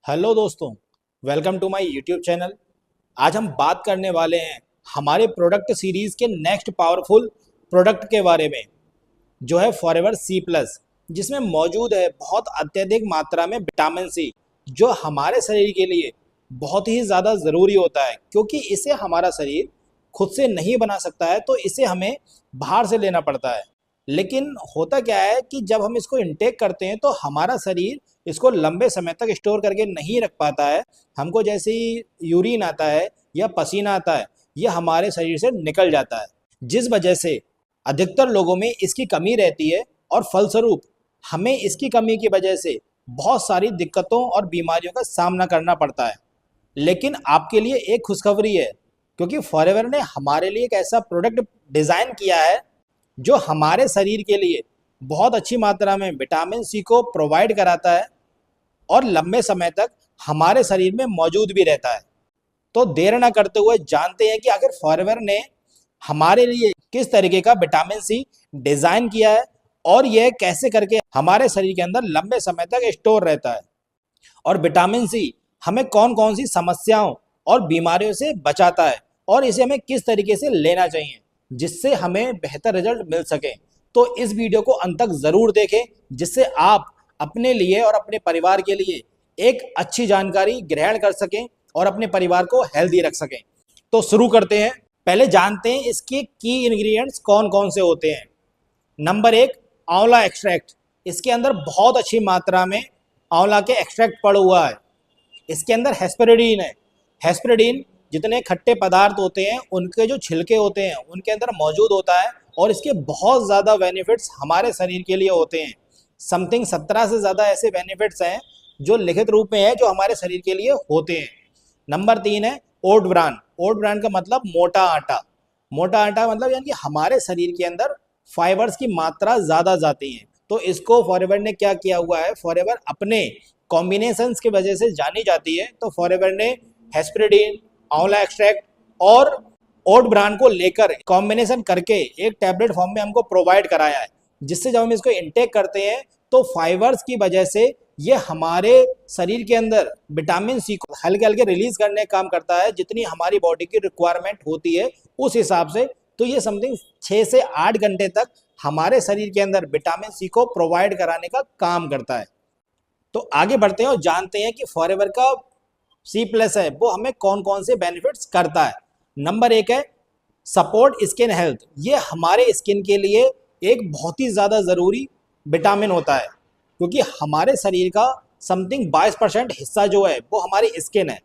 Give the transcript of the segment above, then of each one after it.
Hello दोस्तों, welcome to my YouTube channel. आज हम बात करने वाले हैं हमारे प्रोडक्ट सीरीज के नेक्स्ट पावरफुल प्रोडक्ट के बारे में, जो है फॉरएवर सी प्लस, जिसमें मौजूद है बहुत अत्यधिक मात्रा में विटामिन सी, जो हमारे शरीर के लिए बहुत ही ज़्यादा ज़रूरी होता है, क्योंकि इसे हमारा शरीर खुद से नहीं बना सकता है, तो इसे हमें बाहर से लेना पड़ता है। लेकिन होता क्या है कि जब हम इसको इनटेक करते हैं तो हमारा शरीर इसको लंबे समय तक स्टोर करके नहीं रख पाता है। हमको जैसे ही यूरिन आता है या पसीना आता है, यह हमारे शरीर से निकल जाता है, जिस वजह से अधिकतर लोगों में इसकी कमी रहती है और फलस्वरूप हमें इसकी कमी की वजह से बहुत सारी दिक्कतों और बीमारियों का सामना करना पड़ता है। लेकिन आपके लिए एक खुशखबरी है, क्योंकि फॉरएवर ने हमारे लिए एक ऐसा प्रोडक्ट डिज़ाइन किया है जो हमारे शरीर के लिए बहुत अच्छी मात्रा में विटामिन सी को प्रोवाइड कराता है और लंबे समय तक हमारे शरीर में मौजूद भी रहता है। तो देर ना करते हुए जानते हैं कि आखिर फॉरएवर ने हमारे लिए किस तरीके का विटामिन सी डिज़ाइन किया है और यह कैसे करके हमारे शरीर के अंदर लंबे समय तक स्टोर रहता है, और विटामिन सी हमें कौन कौन सी समस्याओं और बीमारियों से बचाता है और इसे हमें किस तरीके से लेना चाहिए जिससे हमें बेहतर रिजल्ट मिल सके। तो इस वीडियो को अंत तक ज़रूर देखें, जिससे आप अपने लिए और अपने परिवार के लिए एक अच्छी जानकारी ग्रहण कर सकें और अपने परिवार को हेल्दी रख सकें। तो शुरू करते हैं। पहले जानते हैं इसके की इंग्रेडिएंट्स कौन कौन से होते हैं। नंबर एक, आंवला एक्सट्रैक्ट। इसके अंदर बहुत अच्छी मात्रा में आंवला के एक्सट्रैक्ट पड़ा हुआ है। इसके अंदर हेस्पेरिडीन है। हेस्पेरिडीन जितने खट्टे पदार्थ होते हैं उनके जो छिलके होते हैं उनके अंदर मौजूद होता है, और इसके बहुत ज़्यादा बेनिफिट्स हमारे शरीर के लिए होते हैं। समथिंग 17 से ज़्यादा ऐसे बेनिफिट्स हैं जो लिखित रूप में है, जो हमारे शरीर के लिए होते हैं। नंबर 3 है ओट ब्रान। ओट ब्रान का मतलब मोटा आटा। मोटा आटा मतलब यानी कि हमारे शरीर के अंदर फाइबर्स की मात्रा ज़्यादा जाती है। तो इसको फॉरएवर ने क्या किया हुआ है, फॉरएवर अपने कॉम्बिनेशंस की वजह से जानी जाती है। तो फॉरएवर ने हेस्पेरिडीन, आंवला एक्सट्रैक्ट और ओट ब्रांड को लेकर कॉम्बिनेशन करके एक टैबलेट फॉर्म में हमको प्रोवाइड कराया है, जिससे जब हम इसको इनटेक करते हैं तो फाइबर्स की वजह से ये हमारे शरीर के अंदर विटामिन सी को हल्के हल्के रिलीज करने का काम करता है, जितनी हमारी बॉडी की रिक्वायरमेंट होती है उस हिसाब से। तो ये समथिंग 6 से 8 घंटे तक हमारे शरीर के अंदर विटामिन सी को प्रोवाइड कराने का काम करता है। तो आगे बढ़ते हैं और जानते हैं कि फॉरएवर का सी प्लस है वो हमें कौन कौन से बेनिफिट्स करता है। नंबर एक है सपोर्ट स्किन हेल्थ। ये हमारे स्किन के लिए एक बहुत ही ज़्यादा ज़रूरी विटामिन होता है, क्योंकि हमारे शरीर का समथिंग 22% हिस्सा जो है वो हमारी स्किन है,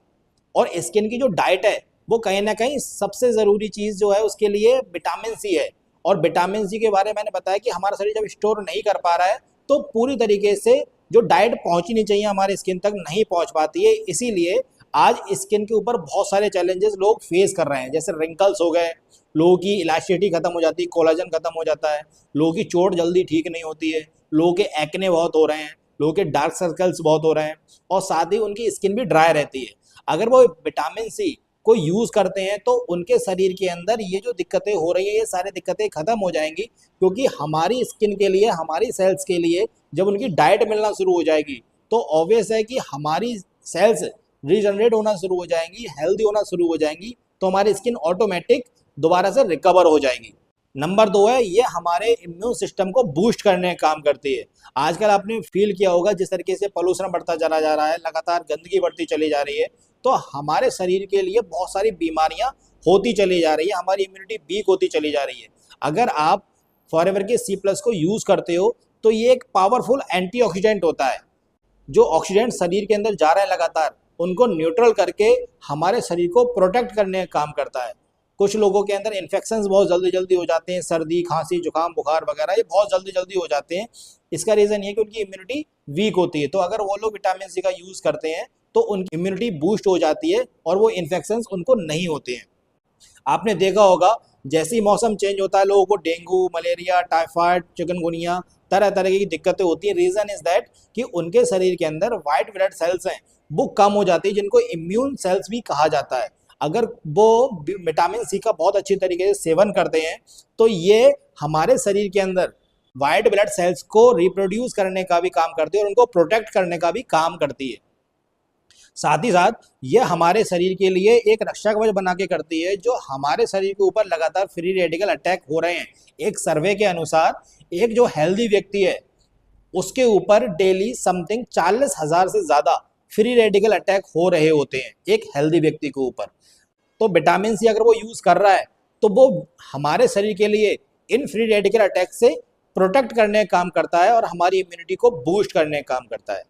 और स्किन की जो डाइट है वो कहीं ना कहीं सबसे ज़रूरी चीज़ जो है उसके लिए विटामिन सी है। और विटामिन सी के बारे में मैंने बताया कि हमारा शरीर जब स्टोर नहीं कर पा रहा है तो पूरी तरीके से जो डाइट पहुंचनी चाहिए हमारे स्किन तक नहीं पहुंच पाती है। इसीलिए आज स्किन के ऊपर बहुत सारे चैलेंजेस लोग फेस कर रहे हैं, जैसे रिंकल्स हो गए, लोगों की इलास्टिसिटी खत्म हो जाती है, कोलाजन खत्म हो जाता है, लोगों की चोट जल्दी ठीक नहीं होती है, लोगों के एक्ने बहुत हो रहे हैं, लोगों के डार्क सर्कल्स बहुत हो रहे हैं, और साथ ही उनकी स्किन भी ड्राई रहती है। अगर वो विटामिन सी को यूज़ करते हैं तो उनके शरीर के अंदर ये जो दिक्कतें हो रही है ये सारी दिक्कतें खत्म हो जाएंगी, क्योंकि हमारी स्किन के लिए, हमारी सेल्स के लिए जब उनकी डाइट मिलना शुरू हो जाएगी तो ऑब्वियस है कि हमारी सेल्स रीजनरेट होना शुरू हो जाएंगी, हेल्दी होना शुरू हो जाएंगी, तो हमारी स्किन ऑटोमेटिक दोबारा से रिकवर हो जाएगी। नंबर 2 है ये हमारे इम्यून सिस्टम को बूस्ट करने का काम करती है। आजकल आपने फील किया होगा जिस तरीके से पोल्यूशन बढ़ता चला जा रहा है, लगातार गंदगी बढ़ती चली जा रही है, तो हमारे शरीर के लिए बहुत सारी बीमारियां होती चली जा रही है, हमारी इम्यूनिटी वीक होती चली जा रही है। अगर आप फॉरएवर के सी प्लस को यूज़ करते हो तो ये एक पावरफुल एंटीऑक्सीडेंट होता है। जो ऑक्सीडेंट शरीर के अंदर जा रहे हैं लगातार उनको न्यूट्रल करके हमारे शरीर को प्रोटेक्ट करने का काम करता है। कुछ लोगों के अंदर इन्फेक्शंस बहुत जल्दी जल्दी हो जाते हैं, सर्दी, खांसी, जुकाम, बुखार वगैरह ये बहुत जल्दी जल्दी हो जाते हैं। इसका रीज़न ये है कि उनकी इम्यूनिटी वीक होती है। तो अगर वो लोग विटामिन सी का यूज़ करते हैं तो उनकी इम्यूनिटी बूस्ट हो जाती है और वो इन्फेक्शंस उनको नहीं होते हैं। आपने देखा होगा जैसे ही मौसम चेंज होता है लोगों को डेंगू, मलेरिया, टाइफाइड, चिकनगुनिया, तरह तरह की दिक्कतें होती हैं। रीज़न इज़ दैट कि उनके शरीर के अंदर वाइट ब्लड सेल्स हैं वो कम हो जाती है, जिनको इम्यून सेल्स भी कहा जाता है। अगर वो विटामिन सी का बहुत अच्छी तरीके से सेवन करते हैं तो ये हमारे शरीर के अंदर वाइट ब्लड सेल्स को रिप्रोड्यूस करने का भी काम करती है और उनको प्रोटेक्ट करने का भी काम करती है। साथ ही साथ ये हमारे शरीर के लिए एक रक्षा कवच बना के करती है, जो हमारे शरीर के ऊपर लगातार फ्री रेडिकल अटैक हो रहे हैं। एक सर्वे के अनुसार एक जो हेल्दी व्यक्ति है उसके ऊपर डेली समथिंग 40,000 से ज़्यादा फ्री रेडिकल अटैक हो रहे होते हैं एक हेल्दी व्यक्ति के ऊपर। तो विटामिन सी अगर वो यूज़ कर रहा है तो वो हमारे शरीर के लिए इन फ्री रेडिकल अटैक से प्रोटेक्ट करने का काम करता है और हमारी इम्यूनिटी को बूस्ट करने का काम करता है।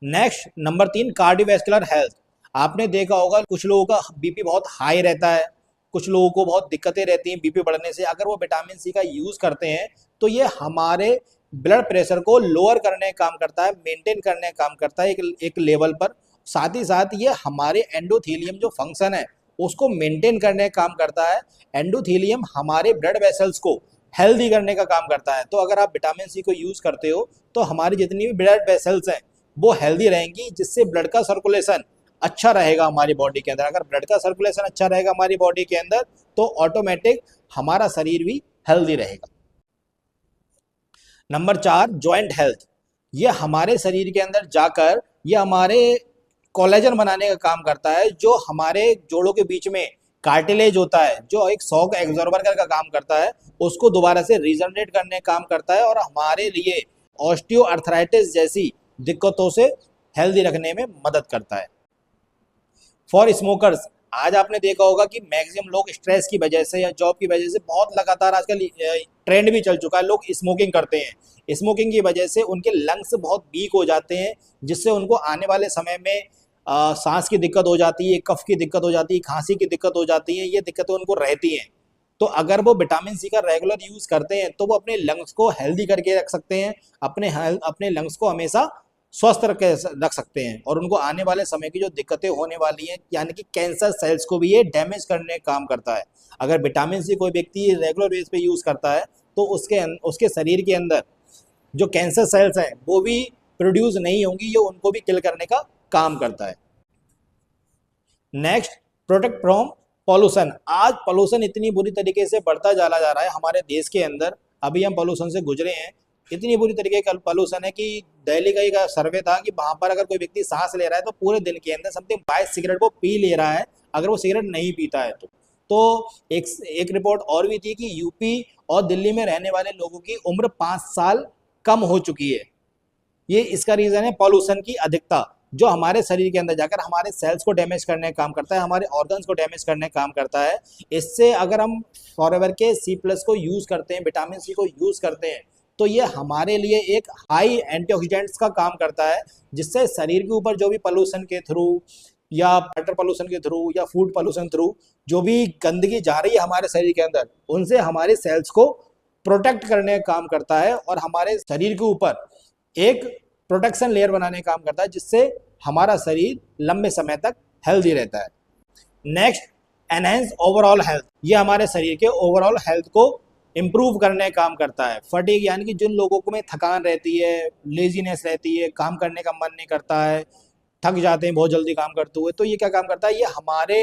Next number 3, cardiovascular health. आपने देखा होगा कुछ लोगों का बीपी बहुत हाई रहता है, कुछ लोगों को बहुत दिक्कतें रहती हैं बीपी बढ़ने से। अगर वो विटामिन सी का यूज़ करते हैं तो ये हमारे ब्लड प्रेशर को लोअर करने का काम करता है, मेंटेन करने का काम करता है एक लेवल पर। साथ ही साथ ये हमारे एंडोथेलियम जो फंक्शन है उसको मेंटेन करने का काम करता है। एंडोथेलियम हमारे ब्लड वेसल्स को हेल्दी करने का काम करता है। तो अगर आप विटामिन सी को यूज़ करते हो तो हमारी जितनी भी ब्लड वेसल्स हैं वो हेल्दी रहेंगी, जिससे ब्लड का सर्कुलेशन अच्छा रहेगा हमारी बॉडी के अंदर। अगर ब्लड का सर्कुलेशन अच्छा रहेगा हमारी बॉडी के अंदर तो ऑटोमेटिक हमारा शरीर भी हेल्दी रहेगा। Number 4, joint health. ये हमारे शरीर के अंदर जाकर ये हमारे कोलेजन बनाने का काम करता है, जो हमारे जोड़ों के बीच में कार्टिलेज होता है, जो एक शॉक एब्जॉर्बर का काम करता है, उसको दोबारा से रीजनरेट करने का काम करता है और हमारे लिए ऑस्टियोआर्थराइटिस जैसी दिक्कतों से हेल्दी रखने में मदद करता है। फॉर स्मोकर्स, आज आपने देखा होगा कि मैक्सिमम लोग स्ट्रेस की वजह से या जॉब की वजह से बहुत लगातार आजकल ट्रेंड भी चल चुका है, लोग स्मोकिंग करते हैं। स्मोकिंग की वजह से उनके लंग्स बहुत वीक हो जाते हैं, जिससे उनको आने वाले समय में सांस की दिक्कत हो जाती है, कफ की दिक्कत हो जाती है, खांसी की दिक्कत हो जाती है, ये दिक्कतें उनको रहती हैं। तो अगर वो विटामिन सी का रेगुलर यूज़ करते हैं तो वो अपने लंग्स को हेल्दी करके रख सकते हैं, अपने लंग्स को हमेशा स्वस्थ रख सकते हैं और उनको आने वाले समय की जो दिक्कतें होने वाली हैं, यानी कि कैंसर सेल्स को भी ये डैमेज करने का काम करता है। अगर विटामिन सी कोई व्यक्ति रेगुलर बेस पे यूज़ करता है तो उसके शरीर के अंदर जो कैंसर सेल्स हैं वो भी प्रोड्यूस नहीं होंगी, ये उनको भी किल करने का काम करता है। Next, protect from pollution. आज पॉल्यूशन इतनी बुरी तरीके से बढ़ता जा रहा है हमारे देश के अंदर। अभी हम पॉल्यूशन से गुजरे हैं, इतनी बुरी तरीके का पॉल्यूशन है कि दिल्ली का एक सर्वे था कि वहाँ पर अगर कोई व्यक्ति सांस ले रहा है तो पूरे दिन के अंदर समथिंग 22 सिगरेट वो पी ले रहा है, अगर वो सिगरेट नहीं पीता है तो एक रिपोर्ट और भी थी कि यूपी और दिल्ली में रहने वाले लोगों की उम्र 5 साल कम हो चुकी है। ये इसका रीज़न है पॉल्यूशन की अधिकता, जो हमारे शरीर के अंदर जाकर हमारे सेल्स को डैमेज करने का काम करता है, हमारे ऑर्गन्स को डैमेज करने का काम करता है। इससे अगर हम फॉरएवर के C+ को यूज़ करते हैं, विटामिन सी को यूज़ करते हैं, तो ये हमारे लिए एक हाई एंटीऑक्सीडेंट्स का काम करता है, जिससे शरीर के ऊपर जो भी पोल्यूशन के थ्रू या वाटर पोल्यूशन के थ्रू या फूड पोल्यूशन थ्रू जो भी गंदगी जा रही है हमारे शरीर के अंदर, उनसे हमारे सेल्स को प्रोटेक्ट करने का काम करता है और हमारे शरीर के ऊपर एक प्रोटेक्शन लेयर बनाने का काम करता है, जिससे हमारा शरीर लंबे समय तक हेल्दी रहता है। Next, enhance overall health. ये हमारे शरीर के ओवरऑल हेल्थ को इम्प्रूव करने का काम करता है। फटीग, यानी कि जिन लोगों को में थकान रहती है, लेजीनेस रहती है, काम करने का मन नहीं करता है, थक जाते हैं बहुत जल्दी काम करते हुए, तो ये क्या काम करता है, ये हमारे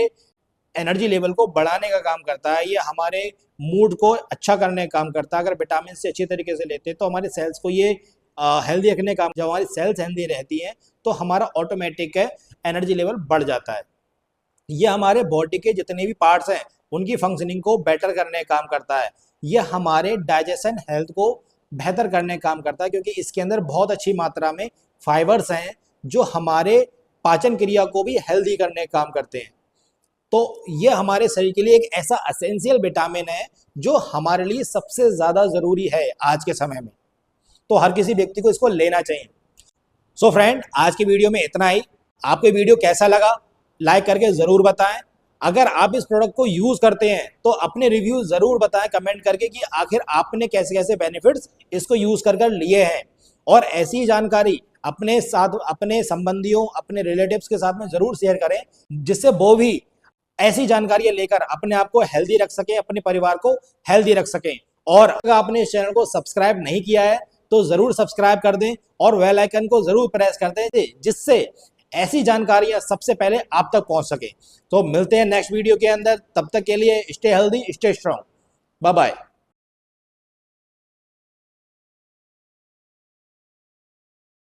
एनर्जी लेवल को बढ़ाने का काम करता है, ये हमारे मूड को अच्छा करने का काम करता है। अगर विटामिन से अच्छी तरीके से लेते हैं तो हमारे सेल्स को ये हेल्दी रखने का, जब हमारी सेल्स हेल्दी रहती हैं तो हमारा ऑटोमेटिक एनर्जी लेवल बढ़ जाता है। ये हमारे बॉडी के जितने भी पार्ट्स हैं उनकी फंक्शनिंग को बेटर करने का काम करता है। ये हमारे डाइजेशन हेल्थ को बेहतर करने का काम करता है, क्योंकि इसके अंदर बहुत अच्छी मात्रा में फाइबर्स हैं जो हमारे पाचन क्रिया को भी हेल्दी करने का काम करते हैं। तो ये हमारे शरीर के लिए एक ऐसा एसेंशियल विटामिन है जो हमारे लिए सबसे ज़्यादा ज़रूरी है आज के समय में, तो हर किसी व्यक्ति को इसको लेना चाहिए। सो फ्रेंड, आज की वीडियो में इतना ही। आपको वीडियो कैसा लगा लाइक करके ज़रूर बताएं। अगर आप इस प्रोडक्ट को यूज़ करते हैं तो अपने रिव्यू ज़रूर बताएं कमेंट करके कि आखिर आपने कैसे कैसे बेनिफिट्स इसको यूज़ कर लिए हैं, और ऐसी जानकारी अपने साथ, अपने संबंधियों, अपने रिलेटिव्स के साथ में ज़रूर शेयर करें, जिससे वो भी ऐसी जानकारियाँ लेकर अपने आप को हेल्दी रख सकें, अपने परिवार को हेल्दी रख सकें। और अगर आपने इस चैनल को सब्सक्राइब नहीं किया है तो ज़रूर सब्सक्राइब कर दें और बेल आइकन को ज़रूर प्रेस कर दें, जिससे ऐसी जानकारियाँ सबसे पहले आप तक पहुँच सके। तो मिलते हैं नेक्स्ट वीडियो के अंदर, तब तक के लिए stay healthy, stay strong, bye bye.